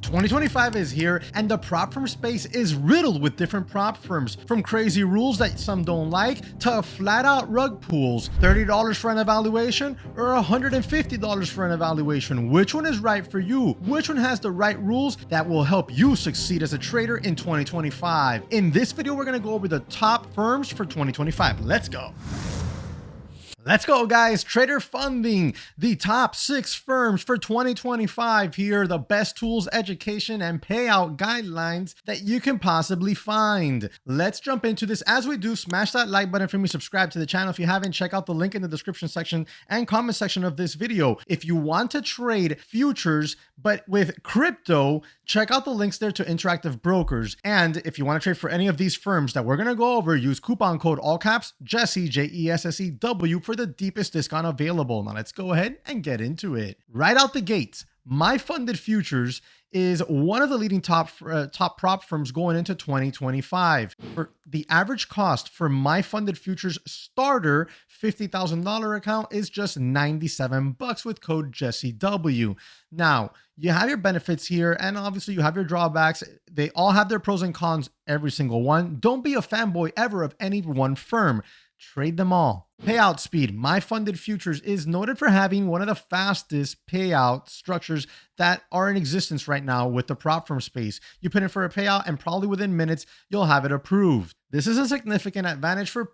2025 is here, and the prop firm space is riddled with different prop firms, from crazy rules that some don't like to flat out rug pulls. $30 for an evaluation or $150 for an evaluation. Which one is right for you? Which one has the right rules that will help you succeed as a trader in 2025? In this video, we're going to go over the top firms for 2025. Let's go. Let's go, guys. Trader funding, the top 6 firms for 2025. Here are the best tools, education, and payout guidelines that you can possibly find. Let's jump into this. As we do, smash that like button for me, subscribe to the channel. If you haven't, check out the link in the description section and comment section of this video. If you want to trade futures, but with crypto, check out the links there to Interactive Brokers. And if you want to trade for any of these firms that we're going to go over, use coupon code all caps Jesse, JesseW, for the deepest discount available. Now let's go ahead and get into it. Right out the gates, My Funded Futures is one of the leading top prop firms going into 2025. For the average cost for My Funded Futures starter $50,000 account is just $97 with code JesseW. Now, you have your benefits here, and obviously you have your drawbacks. They all have their pros and cons, every single one. Don't be a fanboy ever of any one firm. Trade them all. Payout speed. My Funded Futures is noted for having one of the fastest payout structures that are in existence right now with the prop firm space. You put in for a payout and probably within minutes, you'll have it approved. This is a significant advantage for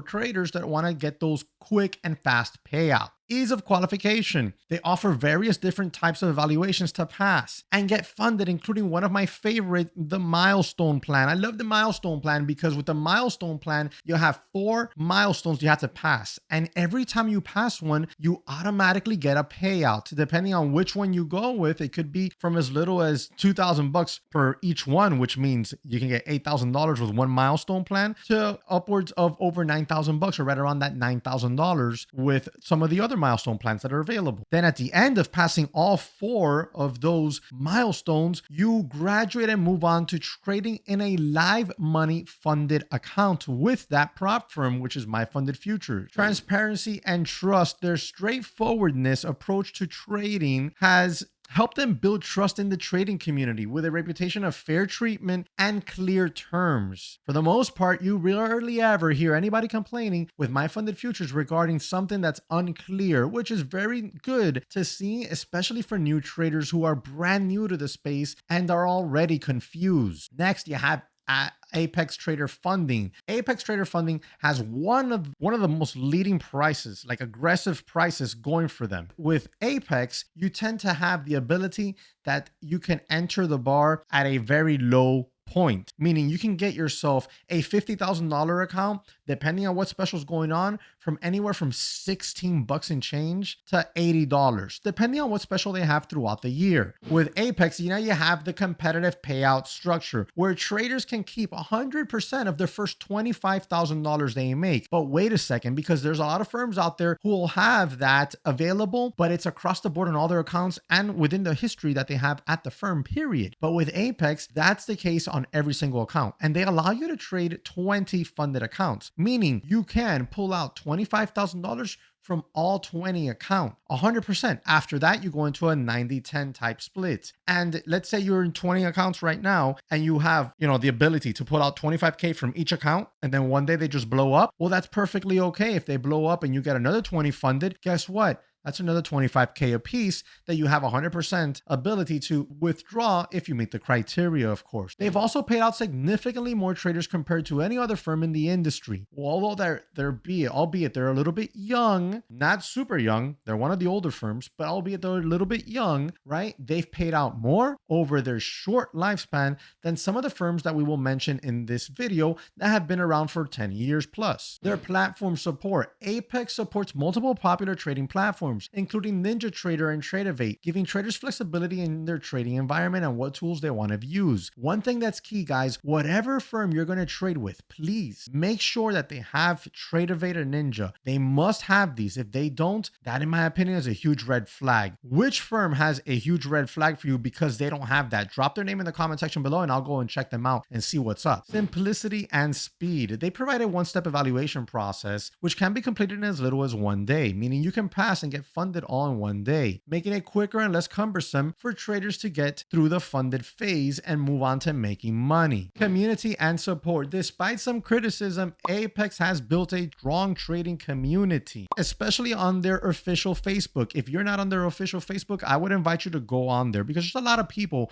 traders that want to get those quick and fast payout. Ease of qualification. They offer various different types of evaluations to pass and get funded, including one of my favorite, the milestone plan. I love the milestone plan because with the milestone plan, you have 4 milestones you have to pass. And every time you pass one, you automatically get a payout. Depending on which one you go with, it could be from as little as $2,000 per each one, which means you can get $8,000 with one milestone plan to upwards of over $9,000 or right around that $9,000 with some of the other milestone plans that are available. Then at the end of passing all 4 of those milestones, you graduate and move on to trading in a live money funded account with that prop firm, which is My Funded Futures. Transparency and trust. Their straightforwardness approach to trading has help them build trust in the trading community with a reputation of fair treatment and clear terms. For the most part, you rarely ever hear anybody complaining with My Funded Futures regarding something that's unclear, which is very good to see, especially for new traders who are brand new to the space and are already confused. Next, you have Apex Trader Funding. Apex Trader Funding has one of the most leading prices, like aggressive prices going for them. With Apex, you tend to have the ability that you can enter the bar at a very low point, meaning you can get yourself a $50,000 account, depending on what special is going on, from anywhere from $16 and change to $80, depending on what special they have throughout the year. With Apex, you have the competitive payout structure where traders can keep 100% of their first $25,000 they make. But wait a second, because there's a lot of firms out there who will have that available, but it's across the board on all their accounts and within the history that they have at the firm, period. But with Apex, that's the case on every single account, and they allow you to trade 20 funded accounts, meaning you can pull out $25,000 from all 20 accounts, 100%. After that, you go into a 90-10 type split. And let's say you're in 20 accounts right now and you have, the ability to pull out 25K from each account, and then one day they just blow up. Well, that's perfectly okay. If they blow up and you get another 20 funded, guess what? That's another 25K a piece that you have 100% ability to withdraw if you meet the criteria, of course. They've also paid out significantly more traders compared to any other firm in the industry. Although albeit they're a little bit young, not super young, they're one of the older firms, but albeit they're a little bit young, right? They've paid out more over their short lifespan than some of the firms that we will mention in this video that have been around for 10 years plus. Their platform support. Apex supports multiple popular trading platforms, including NinjaTrader and Tradeovate, giving traders flexibility in their trading environment and what tools they want to use. One thing that's key, guys, whatever firm you're going to trade with, please make sure that they have Tradeovate or Ninja. They must have these. If they don't, that in my opinion is a huge red flag. Which firm has a huge red flag for you because they don't have that? Drop their name in the comment section below and I'll go and check them out and see what's up. Simplicity and speed. They provide a one-step evaluation process which can be completed in as little as one day, meaning you can pass and get get funded all in one day, making it quicker and less cumbersome for traders to get through the funded phase and move on to making money. Community and support. Despite some criticism, Apex has built a strong trading community, especially on their official Facebook. If you're not on their official Facebook, I would invite you to go on there because there's a lot of people,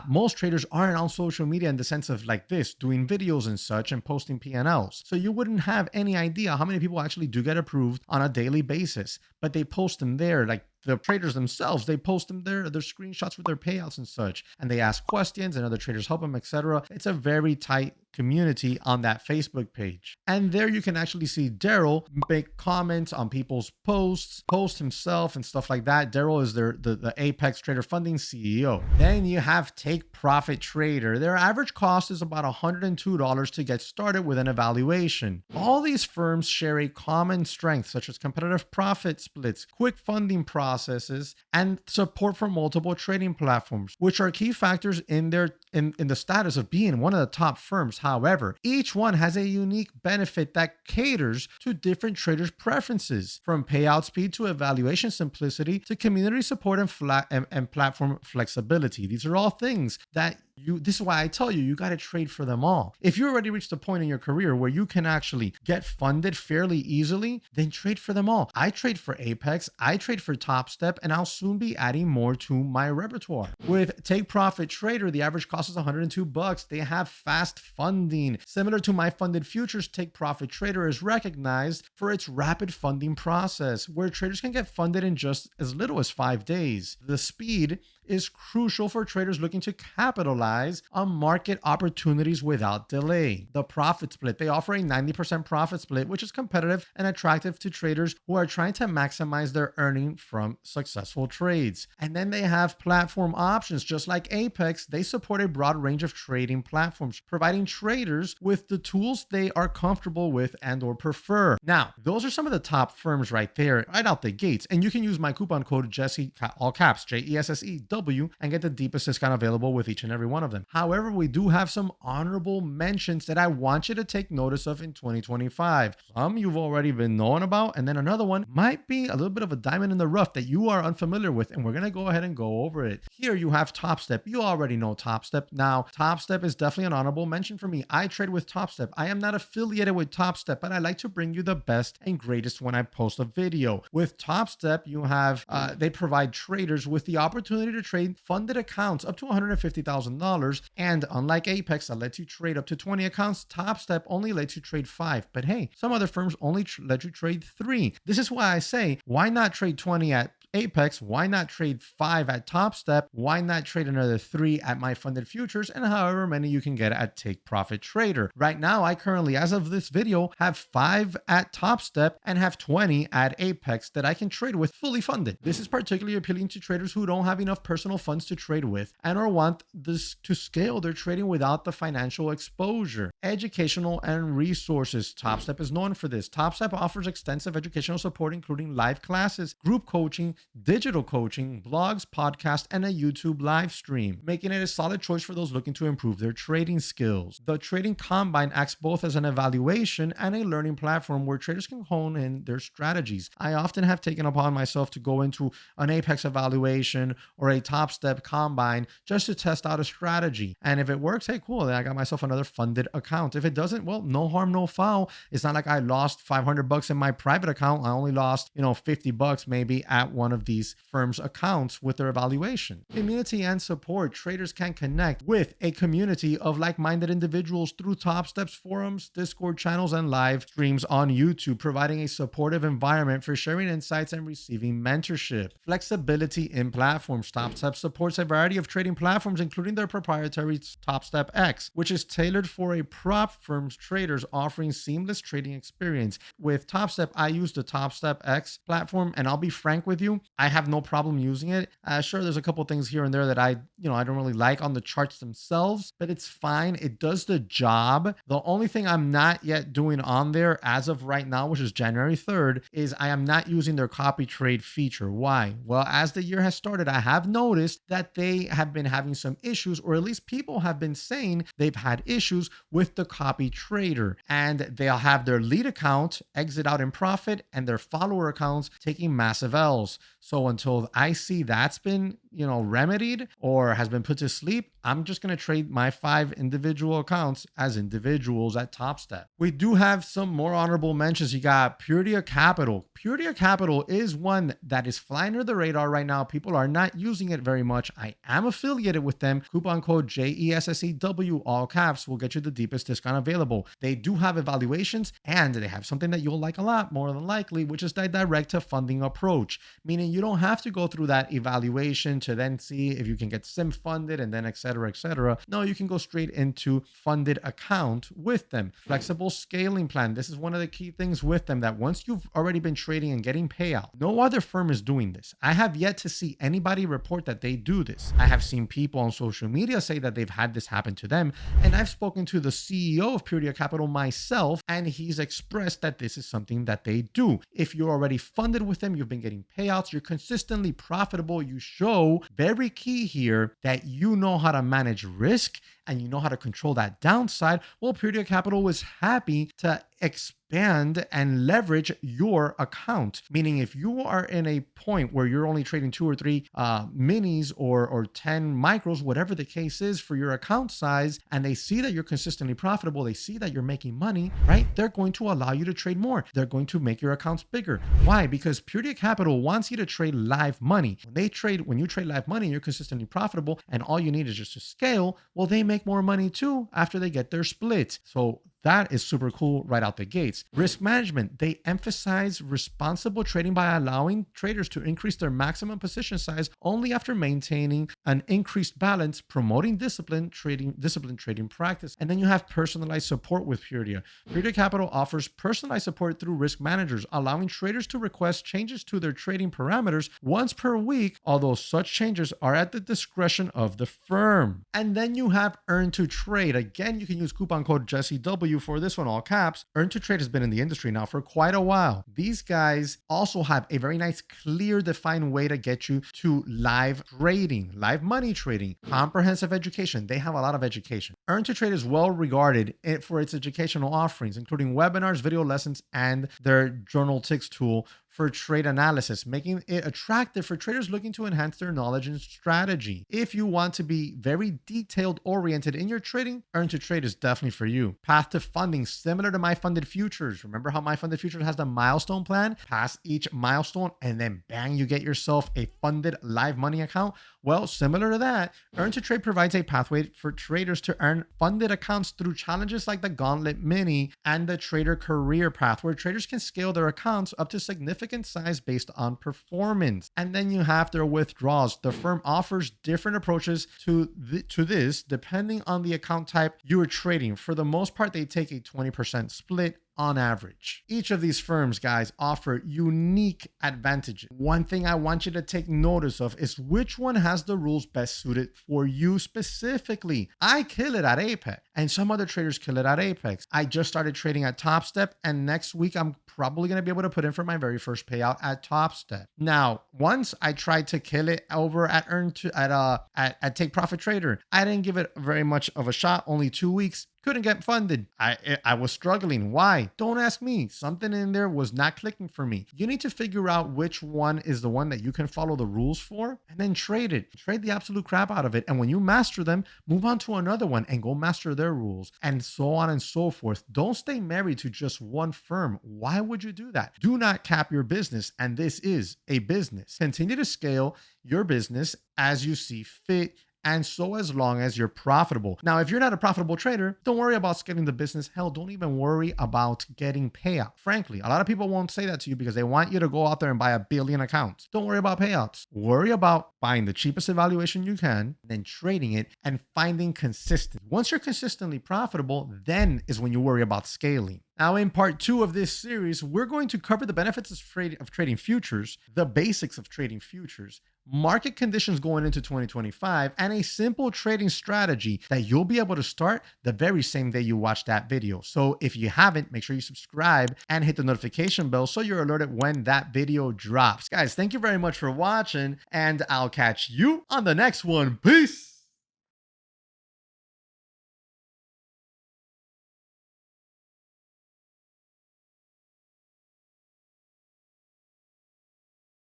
most traders aren't on social media in the sense of like this, doing videos and such and posting P&Ls. So you wouldn't have any idea how many people actually do get approved on a daily basis, but they post them there. Like the traders themselves, they post them there, their screenshots with their payouts and such, and they ask questions and other traders help them, etc. It's a very tight community on that Facebook page. And there you can actually see Daryl make comments on people's posts, post himself and stuff like that. Daryl is the Apex Trader Funding CEO. Then you have Take Profit Trader. Their average cost is about $102 to get started with an evaluation. All these firms share a common strength, such as competitive profit splits, quick funding processes, and support for multiple trading platforms, which are key factors in the status of being one of the top firms. However, each one has a unique benefit that caters to different traders' preferences, from payout speed to evaluation simplicity to community support and platform flexibility. These are all things that this is why I tell you got to trade for them all. If you already reached a point in your career where you can actually get funded fairly easily, then trade for them all. I trade for Apex, I trade for Top Step, and I'll soon be adding more to my repertoire. With Take Profit Trader, the average cost is $102. They have fast funding. Similar to my funded futures, Take Profit Trader is recognized for its rapid funding process, where traders can get funded in just as little as 5 days. The speed is crucial for traders looking to capitalize on market opportunities without delay. The profit split. They offer a 90% profit split, which is competitive and attractive to traders who are trying to maximize their earning from successful trades. And then they have platform options. Just like Apex, they support a broad range of trading platforms, providing traders with the tools they are comfortable with and or prefer. Now, those are some of the top firms right there, right out the gates. And you can use my coupon code Jesse, all caps, JESSEW, and get the deepest discount available with each and every one of them. However, we do have some honorable mentions that I want you to take notice of in 2025. Some you've already been knowing about, and then another one might be a little bit of a diamond in the rough that you are unfamiliar with, and we're going to go ahead and go over it. Here you have Top Step. You already know Top Step. Now, Top Step is definitely an honorable mention for me. I trade with Top Step. I am not affiliated with Top Step, but I like to bring you the best and greatest when I post a video. With Top Step, you have, they provide traders with the opportunity to trade funded accounts up to $150,000. And unlike Apex that lets you trade up to 20 accounts, Top Step only lets you trade 5. But hey, some other firms only let you trade 3. This is why I say, why not trade 20 at Apex? Why not trade 5 at Top Step? Why not trade another 3 at my funded futures, and however many you can get at Take Profit Trader? Right now, I currently, as of this video, have 5 at Top Step and have 20 at Apex that I can trade with fully funded. This is particularly appealing to traders who don't have enough personal funds to trade with and or want this to scale their trading without the financial exposure. Educational and resources. Top Step is known for this. Top Step offers extensive educational support, including live classes, group coaching, digital coaching, blogs, podcasts, and a YouTube live stream, making it a solid choice for those looking to improve their trading skills. The Trading Combine acts both as an evaluation and a learning platform where traders can hone in their strategies. I often have taken upon myself to go into an Apex evaluation or a Top Step Combine just to test out a strategy. And if it works, hey, cool, then I got myself another funded account. If it doesn't, well, no harm, no foul. It's not like I lost $500 in my private account. I only lost, $50 maybe at one of these firms' accounts with their evaluation. Community and support. Traders can connect with a community of like-minded individuals through Top Steps forums, Discord channels, and live streams on YouTube, providing a supportive environment for sharing insights and receiving mentorship. Flexibility in platforms. Top Step supports a variety of trading platforms, including their proprietary Top Step X, which is tailored for a prop firm's traders, offering seamless trading experience. With Top Step, I use the Top Step X platform, and I'll be frank with you, I have no problem using it. Sure, there's a couple things here and there that I don't really like on the charts themselves, but it's fine. It does the job. The only thing I'm not yet doing on there as of right now, which is January 3rd, is I am not using their copy trade feature. Why? Well, as the year has started, I have noticed that they have been having some issues, or at least people have been saying they've had issues with the copy trader, and they'll have their lead account exit out in profit and their follower accounts taking massive L's. So until I see that's been, remedied or has been put to sleep, I'm just going to trade my 5 individual accounts as individuals at Top Step. We do have some more honorable mentions. You got Purity of Capital. Purity of Capital is one that is flying under the radar right now. People are not using it very much. I am affiliated with them. Coupon code JESSEW, all caps, will get you the deepest discount available. They do have evaluations, and they have something that you'll like a lot, more than likely, which is the direct to funding approach, meaning you don't have to go through that evaluation to then see if you can get sim funded and then et cetera, et cetera. No, you can go straight into funded account with them. Flexible scaling plan. This is one of the key things with them, that once you've already been trading and getting payout, no other firm is doing this. I have yet to see anybody report that they do this. I have seen people on social media say that they've had this happen to them, and I've spoken to the CEO of Purity Capital myself, and he's expressed that this is something that they do. If you're already funded with them, you've been getting payouts, you're consistently profitable, you show, very key here, that you know how to manage risk and you know how to control that downside. Well, Purity Capital was happy to expand and leverage your account. Meaning if you are in a point where you're only trading 2 or 3 minis or 10 micros, whatever the case is for your account size, and they see that you're consistently profitable, they see that you're making money, right? They're going to allow you to trade more. They're going to make your accounts bigger. Why? Because Purity Capital wants you to trade live money. When you trade live money, you're consistently profitable, and all you need is just to scale. Well, they make more money too after they get their split. So that is super cool right out the gates. Risk management. They emphasize responsible trading by allowing traders to increase their maximum position size only after maintaining an increased balance, promoting disciplined trading practice. And then you have personalized support with Purity. Purity Capital offers personalized support through risk managers, allowing traders to request changes to their trading parameters once per week, although such changes are at the discretion of the firm. And then you have Earn to Trade. Again, you can use coupon code JesseW for this one, all caps. Earn to Trade has been in the industry now for quite a while. These guys also have a very nice, clear, defined way to get you to live trading, live money trading, comprehensive education. They have a lot of education. Earn to Trade is well regarded for its educational offerings, including webinars, video lessons, and their journal ticks tool for trade analysis, making it attractive for traders looking to enhance their knowledge and strategy. If you want to be very detailed oriented in your trading, Earn to Trade is definitely for you. Path to funding, similar to My Funded Futures. Remember how My Funded Futures has the milestone plan? Pass each milestone and then bang, you get yourself a funded live money account. Well, similar to that, Earn to Trade provides a pathway for traders to earn funded accounts through challenges like the Gauntlet Mini and the Trader Career Path, where traders can scale their accounts up to significant size based on performance. And then you have their withdrawals. The firm offers different approaches to this depending on the account type you are trading. For the most part, they take a 20% split on average. Each of these firms, guys, offer unique advantages. One thing I want you to take notice of is which one has the rules best suited for you specifically. I kill it at Apex, and some other traders kill it at Apex. I just started trading at Top Step, and next week I'm probably going to be able to put in for my very first payout at Top Step. Now, once I tried to kill it over at Take Profit Trader, I didn't give it very much of a shot. Only 2 weeks. Couldn't get funded. I was struggling. Why? Don't ask me. Something in there was not clicking for me. You need to figure out which one is the one that you can follow the rules for, and then trade it. Trade the absolute crap out of it. And when you master them, move on to another one and go master their rules, and so on and so forth. Don't stay married to just one firm. Why would you do that? Do not cap your business, and this is a business. Continue to scale your business as you see fit, And so as long as you're profitable. Now, if you're not a profitable trader, don't worry about scaling the business. Hell, don't even worry about getting payout. Frankly, a lot of people won't say that to you because they want you to go out there and buy 1 billion accounts. Don't worry about payouts. Worry about buying the cheapest evaluation you can, then trading it and finding consistency. Once you're consistently profitable, then is when you worry about scaling. Now, in part 2 of this series, we're going to cover the benefits of trading futures, the basics of trading futures, market conditions going into 2025, and a simple trading strategy that you'll be able to start the very same day you watch that video. So if you haven't, make sure you subscribe and hit the notification bell so you're alerted when that video drops. Guys, thank you very much for watching, and I'll catch you on the next one. Peace!